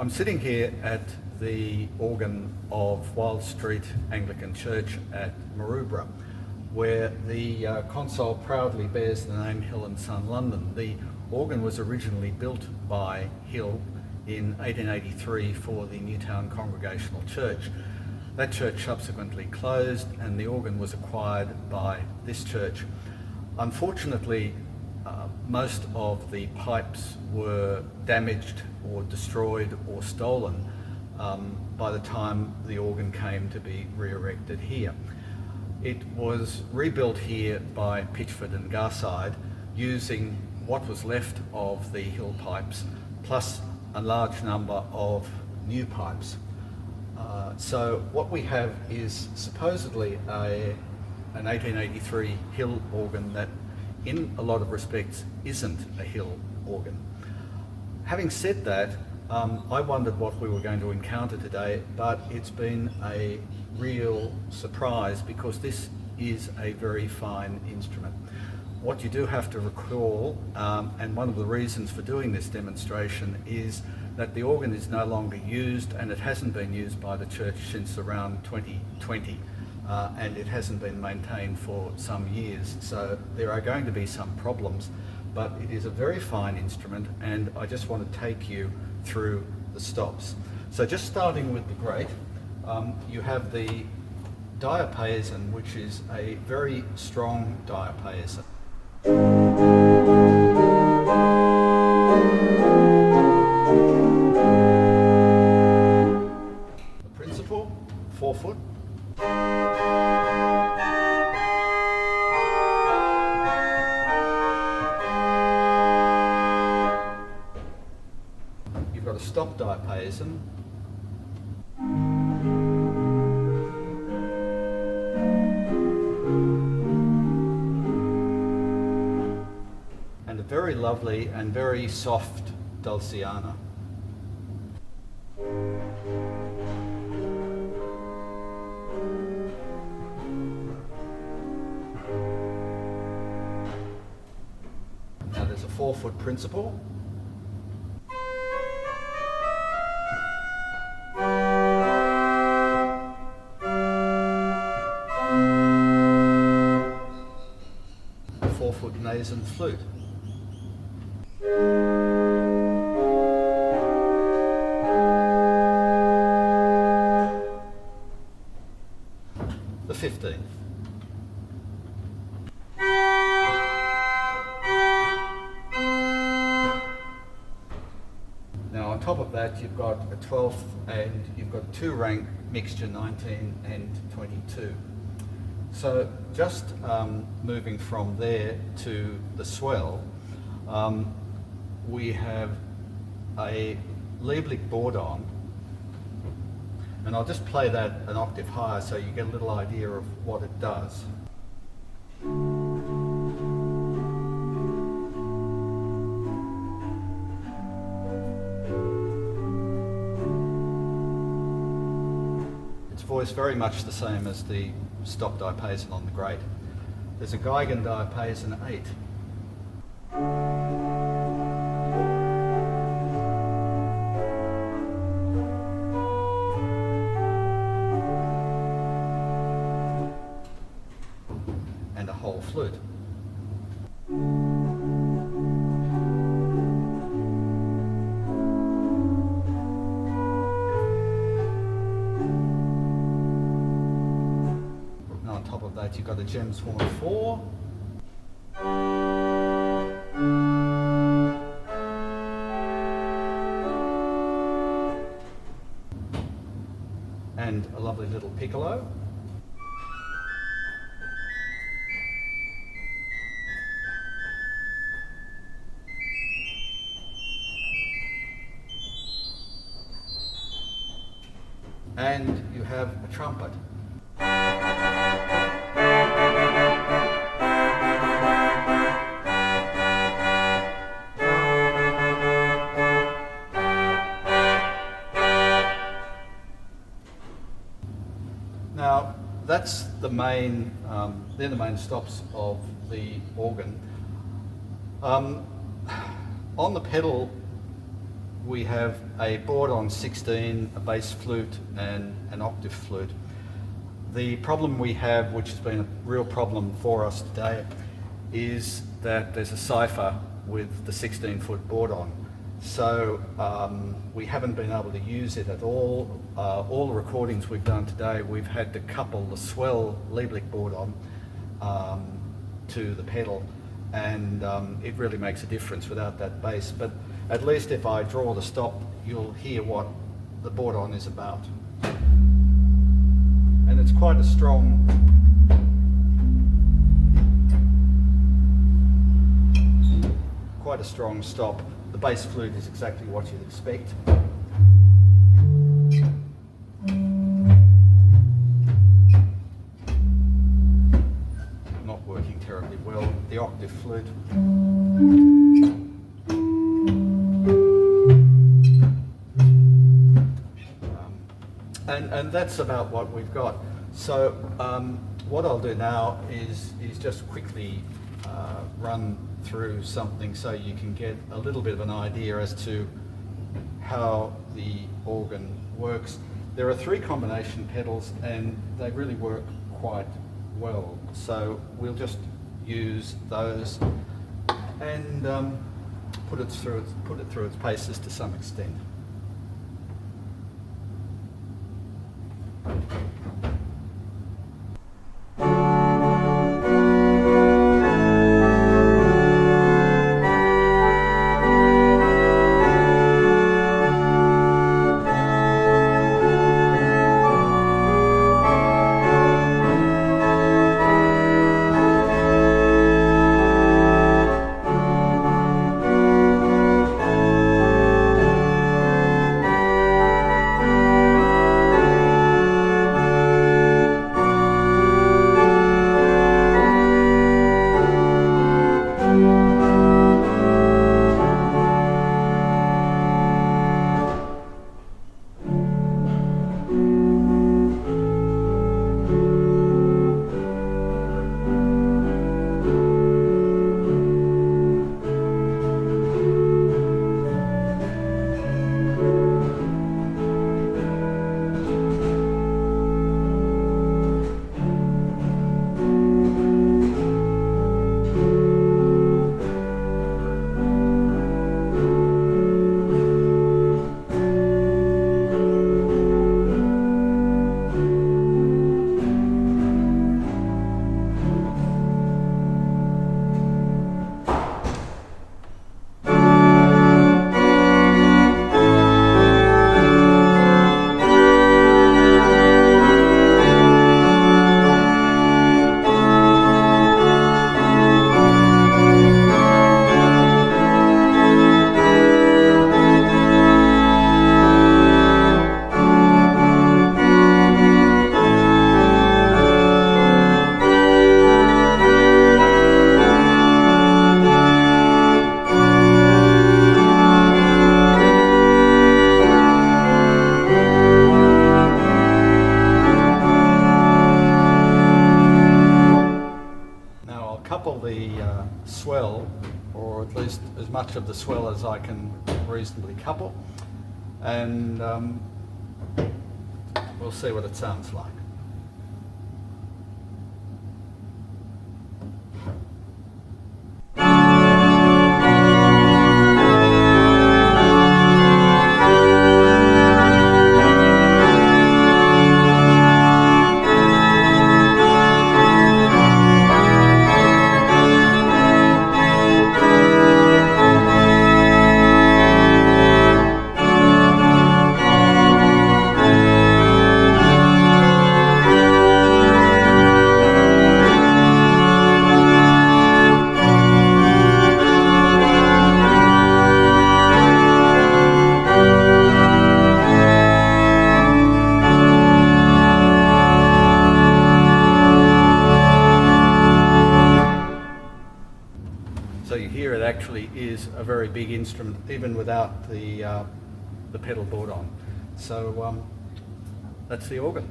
I'm sitting here at the organ of Wild Street Anglican Church at Maroubra, where the console proudly bears the name Hill and Son London. The organ was originally built by Hill in 1883 for the Newtown Congregational Church. That church subsequently closed and the organ was acquired by this church. Unfortunately, most of the pipes were damaged or destroyed or stolen by the time the organ came to be re-erected here. It was rebuilt here by Pitchford and Garside using what was left of the Hill pipes plus a large number of new pipes. So what we have is supposedly an 1883 Hill organ that in a lot of respects isn't a Hill organ. Having said that, I wondered what we were going to encounter today, but it's been a real surprise because this is a very fine instrument. What you do have to recall, and one of the reasons for doing this demonstration, is that the organ is no longer used and it hasn't been used by the church since around 2020. And it hasn't been maintained for some years, so there are going to be some problems, but it is a very fine instrument and I just want to take you through the stops. So just starting with the grate, you have the diapason, which is a very strong diapason. The principal, 4 foot. You've got a stop diapason. And a very lovely and very soft dulciana. Now there's a 4 foot principal. A 4 foot Nason flute. The 15th. Now on top of that you've got a 12th and you've got 2 rank mixture 19 and 22. So just moving from there to the swell, we have a Lieblich bourdon, and I'll just play that an octave higher so you get a little idea of what it does. It's voiced very much the same as the stop diapason on the grate. There's a Geigen diapason 8. And a whole flute. And on top of that you've got a Gems horn 4. And a lovely little piccolo. And you have a trumpet. Now that's the main, they're the main stops of the organ. On the pedal we have a board on 16, a bass flute and an octave flute. The problem we have, which has been a real problem for us today, is that there's a cipher with the 16-foot board on. So we haven't been able to use it at all. All the recordings we've done today, we've had to couple the swell Lieblich board on to the pedal, and it really makes a difference without that bass. But at least if I draw the stop, you'll hear what the board on is about. And it's quite a strong, stop. The bass flute is exactly what you'd expect. Not working terribly well. The octave flute. And that's about what we've got. So what I'll do now is just quickly run through something so you can get a little bit of an idea as to how the organ works. There are 3 combination pedals and they really work quite well. So we'll just use those and put it through its paces to some extent. Swell, or at least as much of the swell as I can reasonably couple, and we'll see what it sounds like. So you hear it actually is a very big instrument, even without the pedal board on. So that's the organ.